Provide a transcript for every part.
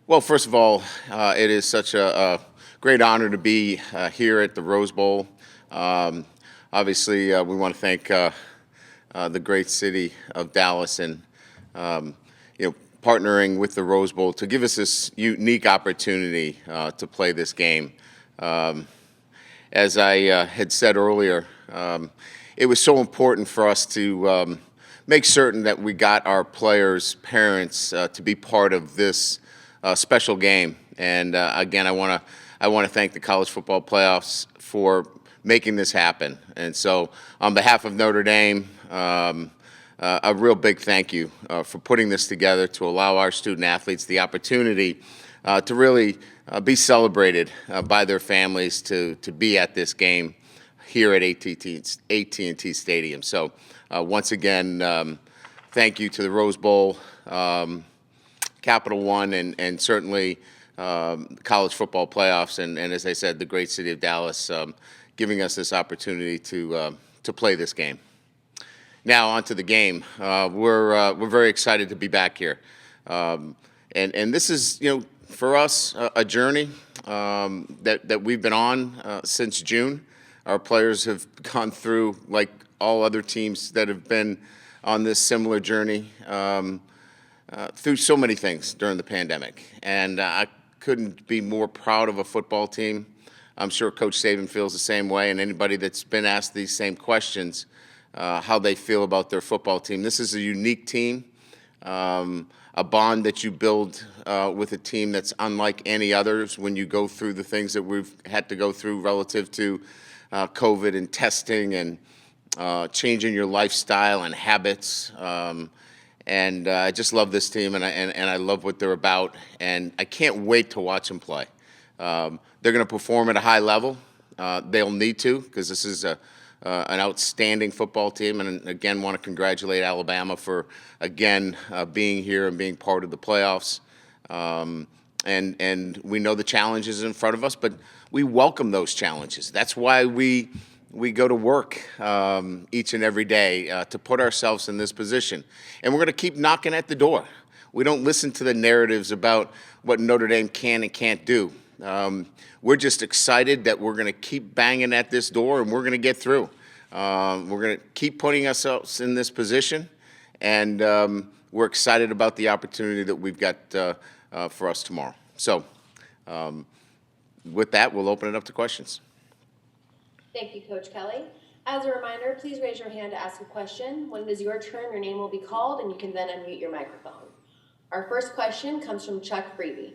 Well, first of all, it is such a great honor to be here at the Rose Bowl. Um, Obviously, we want to thank the great city of Dallas and um, partnering with the Rose Bowl to give us this unique opportunity to play this game. Um, as I had said earlier, it was so important for us to make certain that we got our players' parents to be part of this special game. And again, I want to thank the college football playoffs for making this happen. And so, on behalf of Notre Dame, a real big thank you for putting this together to allow our student athletes the opportunity to really be celebrated by their families to be at this game here at AT&T Stadium. So once again, thank you to the Rose Bowl, Capital One, and certainly college football playoffs, and as I said, the great city of Dallas giving us this opportunity to play this game. Now on to the game. We're very excited to be back here, and this is for us a journey that we've been on since June. Our players have gone through, like all other teams that have been on this similar journey, through so many things during the pandemic, and I couldn't be more proud of a football team. I'm sure Coach Saban feels the same way, and anybody that's been asked these same questions, how they feel about their football team. This is a unique team, a bond that you build with a team that's unlike any others when you go through the things that we've had to go through relative to COVID and testing and changing your lifestyle and habits. And I just love this team, and I love what they're about, and I can't wait to watch them play. They're going to perform at a high level. They'll need to, because this is an outstanding football team, and again, want to congratulate Alabama for again being here and being part of the playoffs. And we know the challenges in front of us, but we welcome those challenges. That's why we go to work each and every day to put ourselves in this position. And we're going to keep knocking at the door. We don't listen to the narratives about what Notre Dame can and can't do. We're just excited that we're going to keep banging at this door and we're going to get through. We're going to keep putting ourselves in this position, and we're excited about the opportunity that we've got for us tomorrow. So with that, we'll open it up to questions. Thank you, Coach Kelly. As a reminder, please raise your hand to ask a question. When it is your turn, your name will be called, and you can then unmute your microphone. Our first question comes from Chuck Freeby.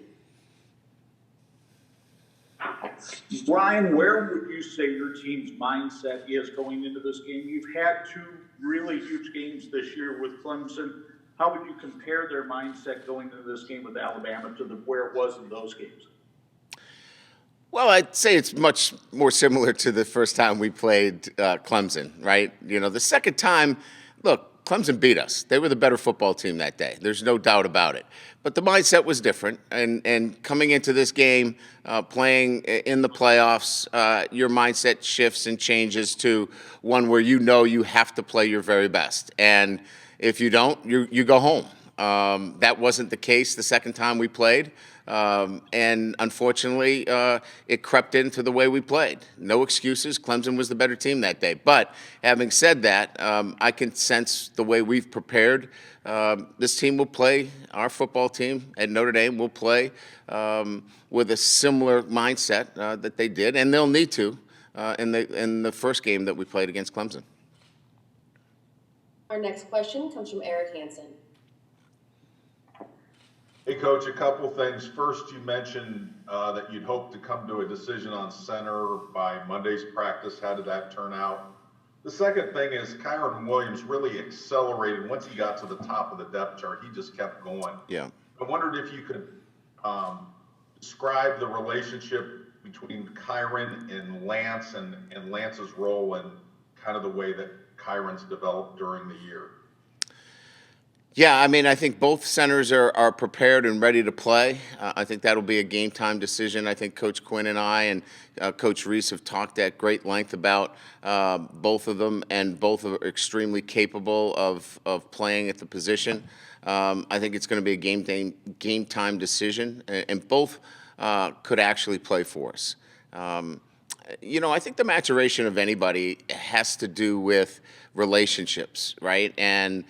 Brian, where would you say your team's mindset is going into this game? You've had two really huge games this year with Clemson. How would you compare their mindset going into this game with Alabama to where it was in those games? Well, I'd say it's much more similar to the first time we played Clemson, right? The second time, look, Clemson beat us. They were the better football team that day. There's no doubt about it. But the mindset was different. And coming into this game, playing in the playoffs, your mindset shifts and changes to one where you have to play your very best. And if you don't, you go home. That wasn't the case the second time we played. And unfortunately, it crept into the way we played. No excuses. Clemson was the better team that day. But having said that, I can sense the way we've prepared. This team will play, our football team at Notre Dame will play with a similar mindset that they did, and they'll need to in the first game that we played against Clemson. Our next question comes from Eric Hansen. Hey, Coach, a couple things. First, you mentioned that you'd hope to come to a decision on center by Monday's practice. How did that turn out? The second thing is Kyron Williams really accelerated. Once he got to the top of the depth chart, he just kept going. Yeah. I wondered if you could describe the relationship between Kyron and Lance and Lance's role and kind of the way that Kyron's developed during the year. Yeah, I mean, I think both centers are prepared and ready to play. I think that'll be a game time decision. I think Coach Quinn and I and Coach Reese have talked at great length about both of them, and both are extremely capable of playing at the position. I think it's going to be a game time decision, and both could actually play for us. I think the maturation of anybody has to do with relationships, right? And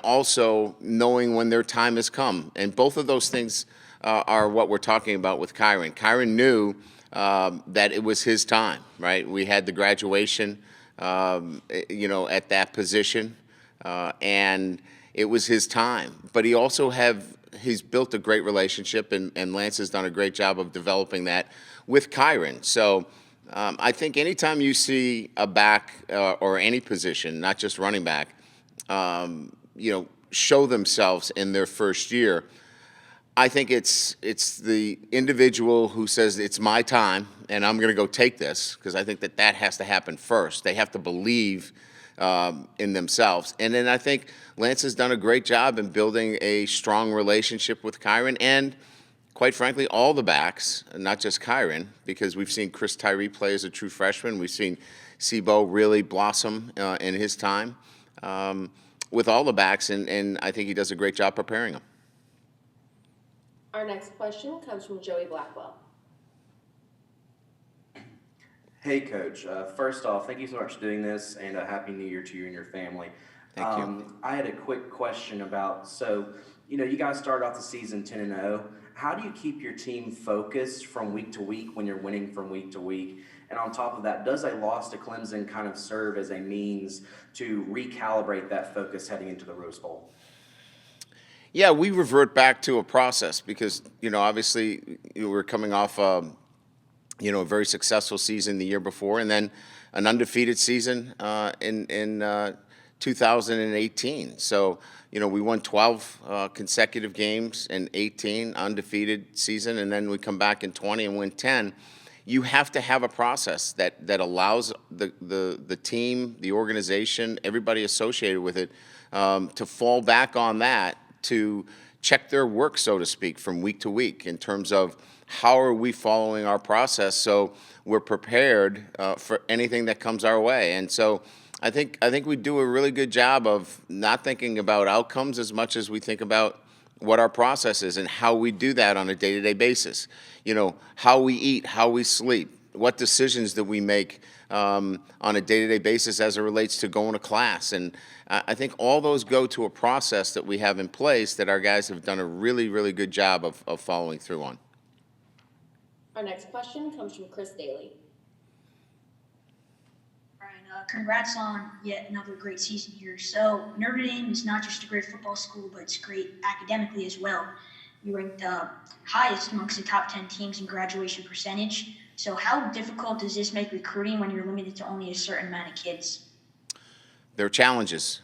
also knowing when their time has come. And both of those things are what we're talking about with Kyron. Kyron knew that it was his time, right? We had the graduation, at that position, and it was his time. But he's built a great relationship, and Lance has done a great job of developing that with Kyron. So I think anytime you see a back or any position, not just running back, show themselves in their first year, I think it's the individual who says it's my time and I'm going to go take this, because I think that has to happen first. They have to believe in themselves. And then I think Lance has done a great job in building a strong relationship with Kyron and, quite frankly, all the backs, not just Kyron, because we've seen Chris Tyree play as a true freshman. We've seen Sebo really blossom in his time with all the backs, and I think he does a great job preparing them. Our next question comes from Joey Blackwell. Hey, Coach. First off, thank you so much for doing this, and a Happy New Year to you and your family. Thank you. I had a quick question about, you guys started off the season 10-0. How do you keep your team focused from week to week when you're winning from week to week? And on top of that, does a loss to Clemson kind of serve as a means to recalibrate that focus heading into the Rose Bowl? Yeah, we revert back to a process because, obviously we're coming off a very successful season the year before, and then an undefeated season in 2018. So, we won 12 consecutive games in 18, undefeated season, and then we come back in 20 and win 10. You have to have a process that allows the team, the organization, everybody associated with it to fall back on that, to check their work, so to speak, from week to week in terms of how are we following our process so we're prepared for anything that comes our way. And so I think we do a really good job of not thinking about outcomes as much as we think about what our process is and how we do that on a day-to-day basis. How we eat, how we sleep, what decisions that we make on a day-to-day basis as it relates to going to class. And I think all those go to a process that we have in place that our guys have done a really, really good job of following through on. Our next question comes from Chris Daly. Brian, congrats on yet another great season here. So Notre Dame is not just a great football school, but it's great academically as well. You ranked highest amongst the top 10 teams in graduation percentage. So how difficult does this make recruiting when you're limited to only a certain amount of kids? There are challenges.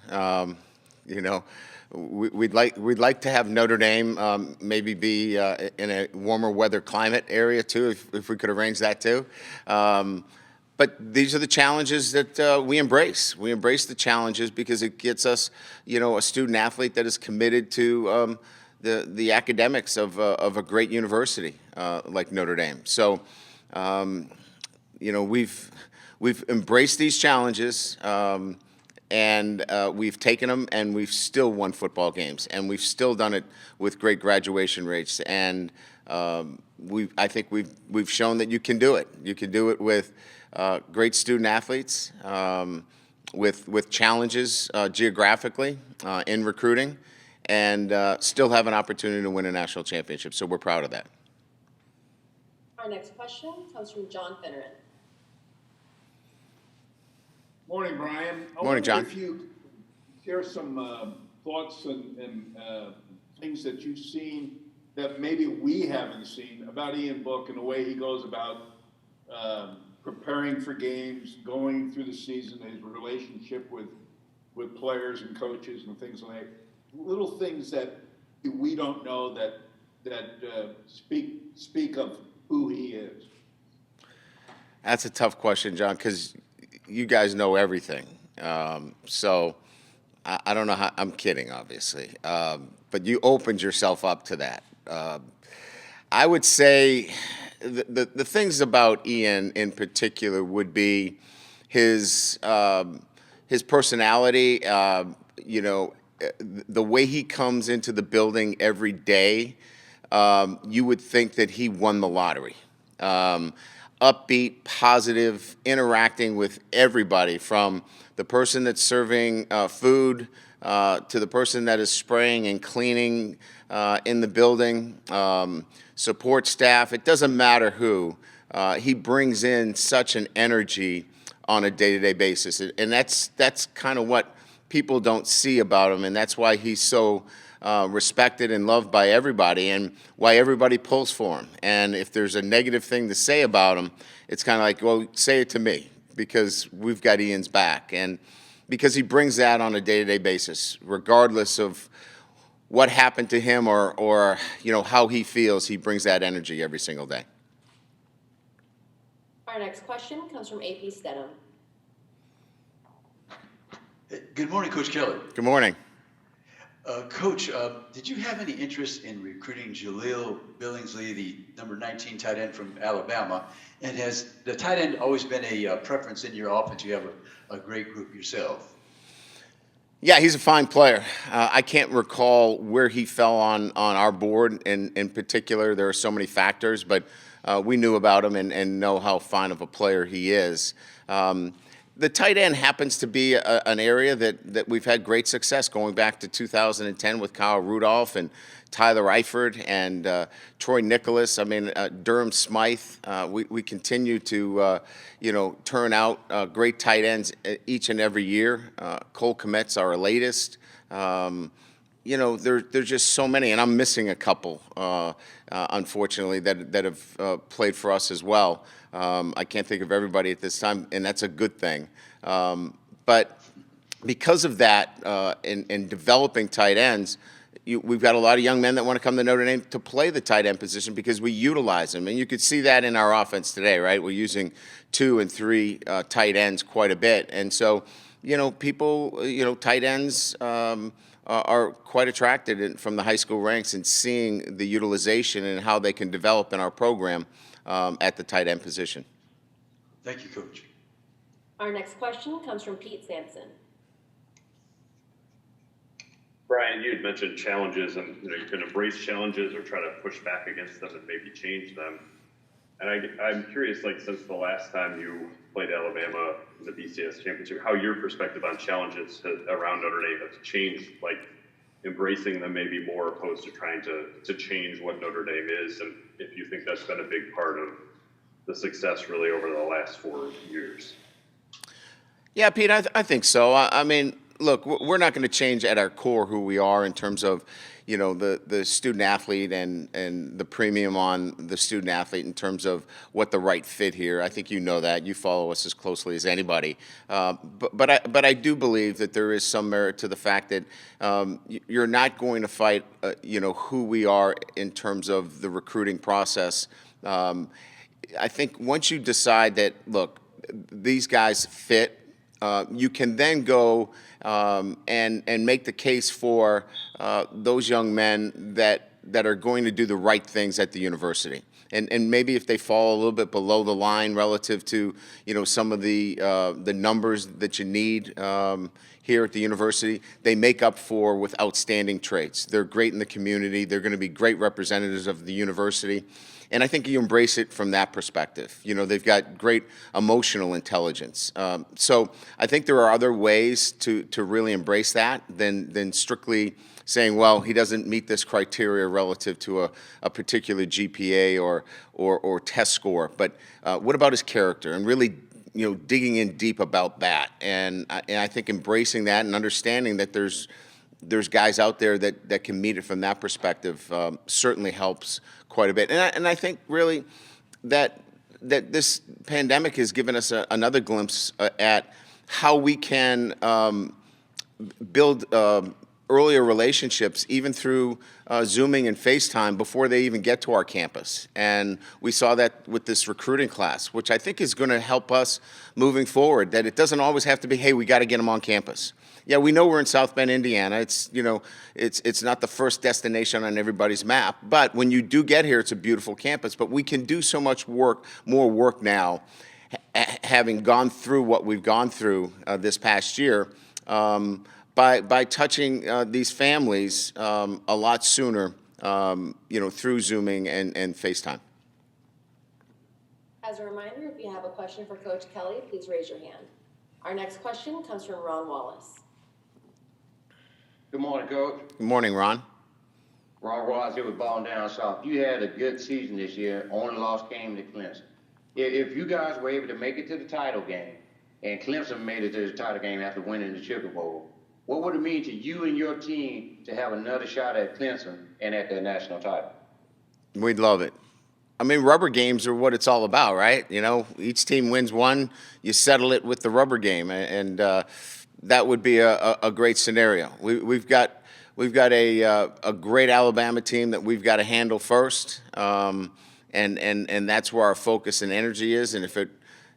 We'd like to have Notre Dame maybe be in a warmer weather climate area too, if we could arrange that too. But these are the challenges that we embrace. We embrace the challenges because it gets us, a student athlete that is committed to the academics of a great university like Notre Dame. So, we've embraced these challenges. And we've taken them, and we've still won football games, and we've still done it with great graduation rates. And I think we've shown that you can do it. You can do it with great student athletes, with challenges geographically in recruiting, and still have an opportunity to win a national championship. So we're proud of that. Our next question comes from John Finneran. Morning, Brian. Morning, John. If you share some thoughts and things that you've seen that maybe we haven't seen about Ian Book and the way he goes about preparing for games, going through the season, his relationship with players and coaches and things like that. Little things that we don't know that speak of who he is. That's a tough question, John, because you guys know everything. So I don't know how, I'm kidding, obviously. But you opened yourself up to that. I would say the things about Ian in particular would be his personality, the way he comes into the building every day, you would think that he won the lottery. Upbeat, positive, interacting with everybody, from the person that's serving food to the person that is spraying and cleaning in the building, support staff. It doesn't matter who. He brings in such an energy on a day-to-day basis, and that's kind of what people don't see about him, and that's why he's so respected and loved by everybody, and why everybody pulls for him. And if there's a negative thing to say about him, it's kind of like, well, say it to me, because we've got Ian's back, and because he brings that on a day-to-day basis, regardless of what happened to him or how he feels. He brings that energy every single day. Our next question comes from AP Stedham. Good morning, Coach Kelly. Good morning. Coach, did you have any interest in recruiting Jaleel Billingsley, the number 19 tight end from Alabama? And has the tight end always been a preference in your offense? You have a great group yourself. Yeah, he's a fine player. I can't recall where he fell on our board in particular. There are so many factors, but we knew about him and know how fine of a player he is. The tight end happens to be an area that we've had great success going back to 2010 with Kyle Rudolph and Tyler Eifert and Troy Nicholas. I mean, Durham Smythe. We continue to turn out great tight ends each and every year. Cole Kmet's our latest. There's just so many, and I'm missing a couple, unfortunately, that have played for us as well. I can't think of everybody at this time, and that's a good thing. But because of that, in developing tight ends, we've got a lot of young men that want to come to Notre Dame to play the tight end position because we utilize them. And you could see that in our offense today, right? We're using 2 and 3 tight ends quite a bit. And so, people, tight ends are quite attracted from the high school ranks and seeing the utilization and how they can develop in our program at the tight end position. Thank you, Coach. Our next question comes from Pete Sampson. Brian, you had mentioned challenges, and you can embrace challenges or try to push back against them and maybe change them. And I'm curious, since the last time you played Alabama in the BCS championship, how your perspective on challenges around Notre Dame has changed, embracing them maybe more opposed to trying to change what Notre Dame is, and if you think that's been a big part of the success really over the last 4 years. Yeah, Pete, I think so. I mean, look, we're not going to change at our core who we are in terms of, the student athlete and the premium on the student athlete in terms of what the right fit here. I think you know that. You follow us as closely as anybody. But I do believe that there is some merit to the fact that you're not going to fight, who we are in terms of the recruiting process. I think once you decide that, look, these guys fit, you can then go and make the case for those young men that are going to do the right things at the university. And maybe if they fall a little bit below the line relative to some of the numbers that you need here at the university, they make up for with outstanding traits. They're great in the community. They're going to be great representatives of the university. And I think you embrace it from that perspective. They've got great emotional intelligence. So I think there are other ways to really embrace that than strictly saying, well, he doesn't meet this criteria relative to a particular GPA or test score. But what about his character? And really, digging in deep about that. And I think embracing that and understanding that there's guys out there that can meet it from that perspective certainly helps quite a bit. And I think really that this pandemic has given us another glimpse at how we can build earlier relationships even through Zooming and FaceTime before they even get to our campus. And we saw that with this recruiting class, which I think is going to help us moving forward, that it doesn't always have to be, hey, we got to get them on campus. Yeah, we know we're in South Bend, Indiana. It's it's not the first destination on everybody's map, but when you do get here, it's a beautiful campus. But we can do so much more work now, having gone through what we've gone through this past year, by touching these families a lot sooner, through Zooming and FaceTime. As a reminder, if you have a question for Coach Kelly, please raise your hand. Our next question comes from Ron Wallace. Good morning, Coach. Good morning, Ron. Ron Wallace here with Ball Down South. You had a good season this year, only lost game to Clemson. If you guys were able to make it to the title game, and Clemson made it to the title game after winning the Sugar Bowl, what would it mean to you and your team to have another shot at Clemson and at their national title? We'd love it. I mean, rubber games are what it's all about, right? Each team wins one, you settle it with the rubber game, and that would be a great scenario. We've got a great Alabama team that we've got to handle first, and that's where our focus and energy is. And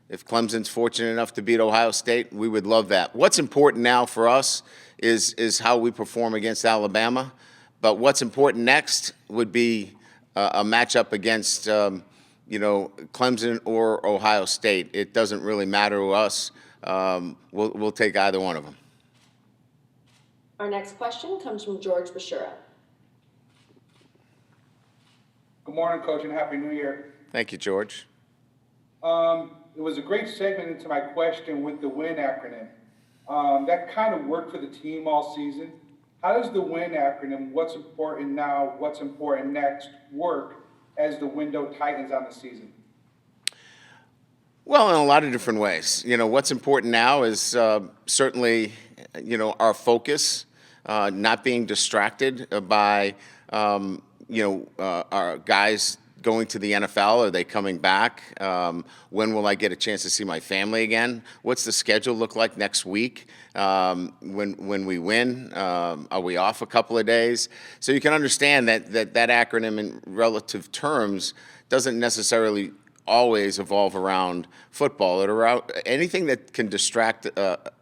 if Clemson's fortunate enough to beat Ohio State, we would love that. What's important now for us is how we perform against Alabama, but what's important next would be a matchup against Clemson or Ohio State. It doesn't really matter to us. We'll take either one of them. Our next question comes from George Bashura. Good morning, Coach, and Happy New Year. Thank you, George. It was a great segment into my question with the WIN acronym. That kind of worked for the team all season. How does the WIN acronym, what's important now, what's important next, work as the window tightens on the season? Well, in a lot of different ways. What's important now is certainly, our focus, not being distracted by, our guys going to the NFL. Are they coming back? When will I get a chance to see my family again? What's the schedule look like next week? When we win, are we off a couple of days? So you can understand that acronym in relative terms doesn't necessarily always evolve around football or around anything that can distract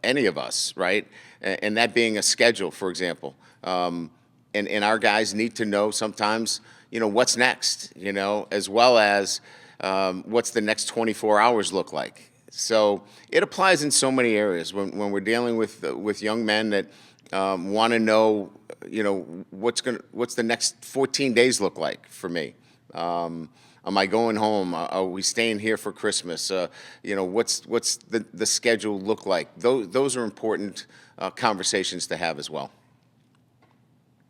any of us, right? And that being a schedule, for example. And our guys need to know sometimes, what's next, as well as what's the next 24 hours look like. So it applies in so many areas when we're dealing with young men that want to know, what's the next 14 days look like for me. Am I going home? Are we staying here for Christmas? What's the schedule look like? Those are important conversations to have as well.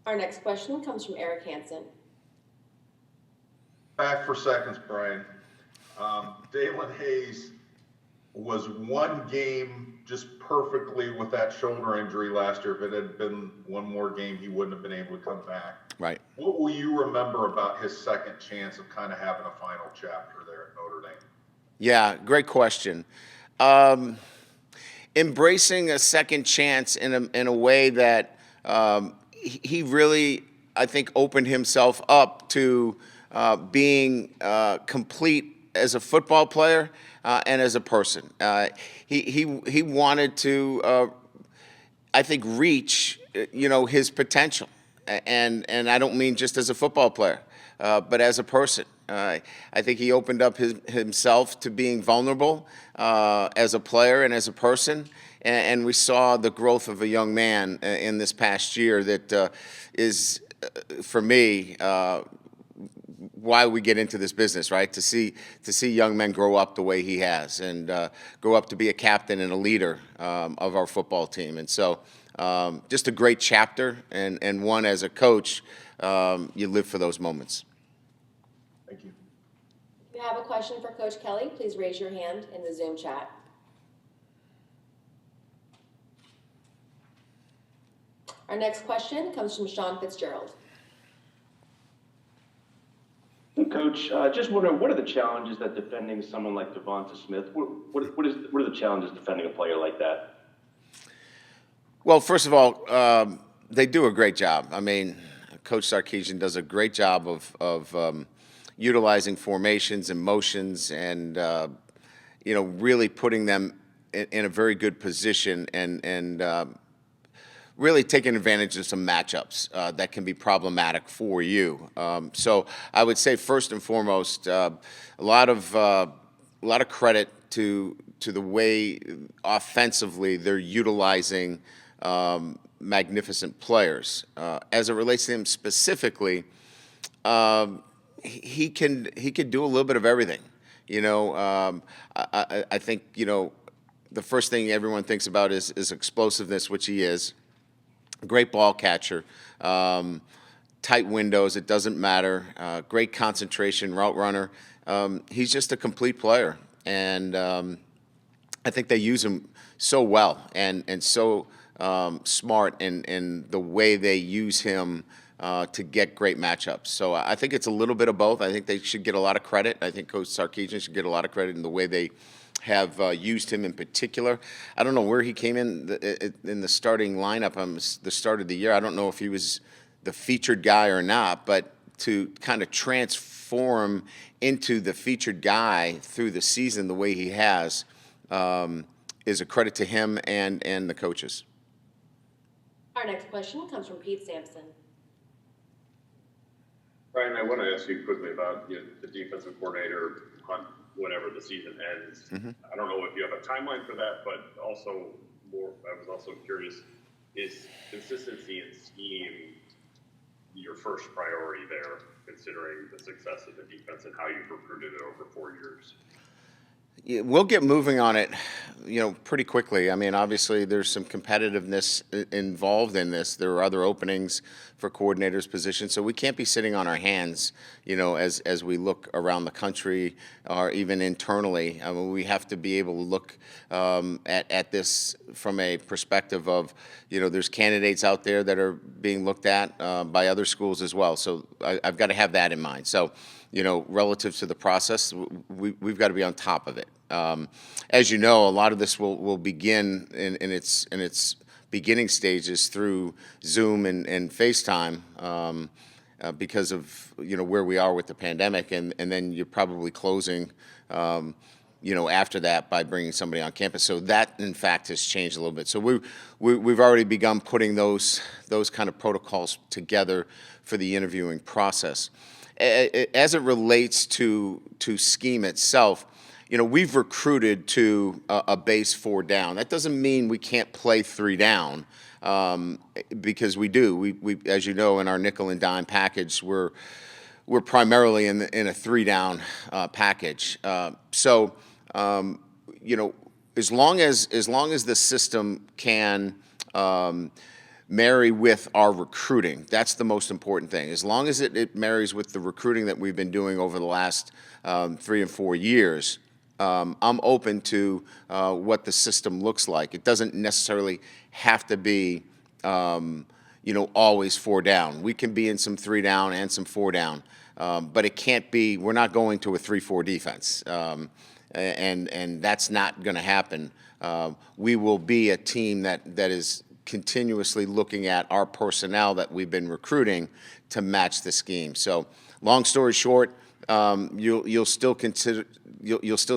Our next question comes from Eric Hansen. Back for seconds, Brian. Dalen Hayes was one game just perfectly with that shoulder injury last year. If it had been one more game, he wouldn't have been able to come back. Right. What will you remember about his second chance of kind of having a final chapter there at Notre Dame? Yeah, great question. Embracing a second chance in a way that he really, I think, opened himself up to being complete as a football player and as a person. He wanted to, I think, reach his potential, and I don't mean just as a football player, but as a person. I think he opened up himself to being vulnerable as a player and as a person, and we saw the growth of a young man in this past year that is, for me, why we get into this business, right? To see young men grow up the way he has, and grow up to be a captain and a leader of our football team. And so, just a great chapter, and one as a coach, you live for those moments. Thank you. If you have a question for Coach Kelly, please raise your hand in the Zoom chat. Our next question comes from Sean Fitzgerald. Coach, just wondering, what are the challenges that defending someone like Devonta Smith? What are the challenges defending a player like that? Well, first of all, they do a great job. I mean, Coach Sarkisian does a great job of utilizing formations and motions, and really putting them in a very good position, and really taking advantage of some matchups that can be problematic for you. So I would say first and foremost, a lot of credit to the way offensively they're utilizing magnificent players. As it relates to him specifically, he can do a little bit of everything. I think the first thing everyone thinks about is explosiveness, which he is. Great ball catcher, tight windows, it doesn't matter. Great concentration, route runner. He's just a complete player, and I think they use him so well and so smart in the way they use him to get great matchups. So I think it's a little bit of both. I think they should get a lot of credit. I think Coach Sarkisian should get a lot of credit in the way they have used him in particular. I don't know where he came in the starting lineup on the start of the year. I don't know if he was the featured guy or not, but to kind of transform into the featured guy through the season the way he has is a credit to him and the coaches. Our next question comes from Pete Sampson. Brian, I want to ask you quickly about the defensive coordinator hunt whenever the season ends. Mm-hmm. I don't know if you have a timeline for that, but also I was also curious, is consistency in scheme your first priority there, considering the success of the defense and how you've recruited it over 4 years? Yeah, we'll get moving on it, pretty quickly. I mean, obviously, there's some competitiveness involved in this. There are other openings for coordinators' positions, so we can't be sitting on our hands, as we look around the country or even internally. I mean, we have to be able to look at this from a perspective of, there's candidates out there that are being looked at by other schools as well. So I've got to have that in mind. So, relative to the process, we've got to be on top of it. As you know, a lot of this will begin in its beginning stages through Zoom and FaceTime because of where we are with the pandemic, and then you're probably closing after that by bringing somebody on campus. So that in fact has changed a little bit. So we've already begun putting those kind of protocols together for the interviewing process. As it relates to scheme itself, we've recruited to a base 4 down. That doesn't mean we can't play 3 down, because we do. We as you know, in our nickel and dime package, we're primarily in a 3 down package. So as long as the system can marry with our recruiting, that's the most important thing. As long as it marries with the recruiting that we've been doing over the last 3 and 4 years, I'm open to what the system looks like. It doesn't necessarily have to be, always 4 down. We can be in some 3 down and some 4 down, but it can't be. We're not going to a 3-4 defense, and that's not going to happen. We will be a team that is continuously looking at our personnel that we've been recruiting to match the scheme. So, long story short, you'll still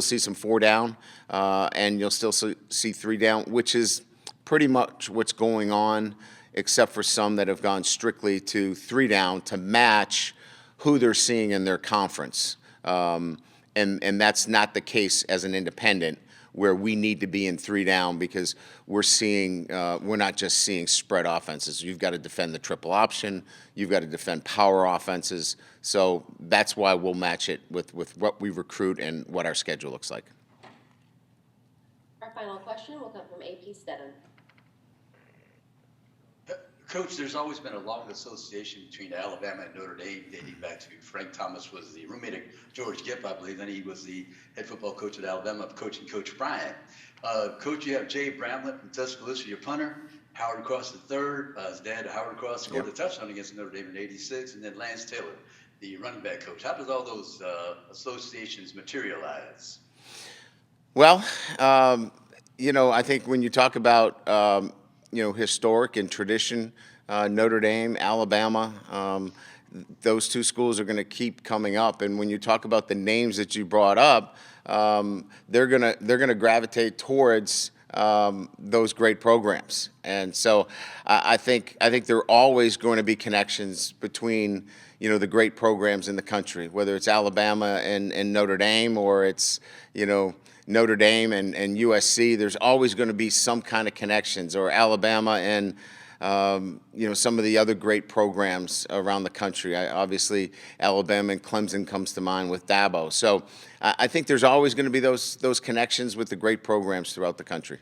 see some 4 down, and you'll still see 3 down, which is pretty much what's going on, except for some that have gone strictly to 3 down to match who they're seeing in their conference, and that's not the case as an independent, where we need to be in 3 down because we're not just seeing spread offenses. You've got to defend the triple option. You've got to defend power offenses. So that's why we'll match it with what we recruit and what our schedule looks like. Our final question will come from AP Stedham. Coach, there's always been a long association between Alabama and Notre Dame, dating back to Frank Thomas was the roommate of George Gipp, I believe. Then he was the head football coach at Alabama, coaching Coach Bryant. Coach, you have Jay Bramlett from Tuscaloosa, your punter. Howard Cross III, his dad, Howard Cross, scored a touchdown against Notre Dame in '86, and then Lance Taylor, the running back coach. How does all those associations materialize? Well, I think when you talk about historic and tradition, Notre Dame, Alabama, those 2 schools are going to keep coming up. And when you talk about the names that you brought up, they're gonna gravitate towards those great programs. And so I think there are always going to be connections between the great programs in the country, whether it's Alabama and Notre Dame, or it's Notre Dame and USC. There's always going to be some kind of connections, or Alabama and some of the other great programs around the country. Obviously, Alabama and Clemson comes to mind with Dabo. So I think there's always going to be those connections with the great programs throughout the country.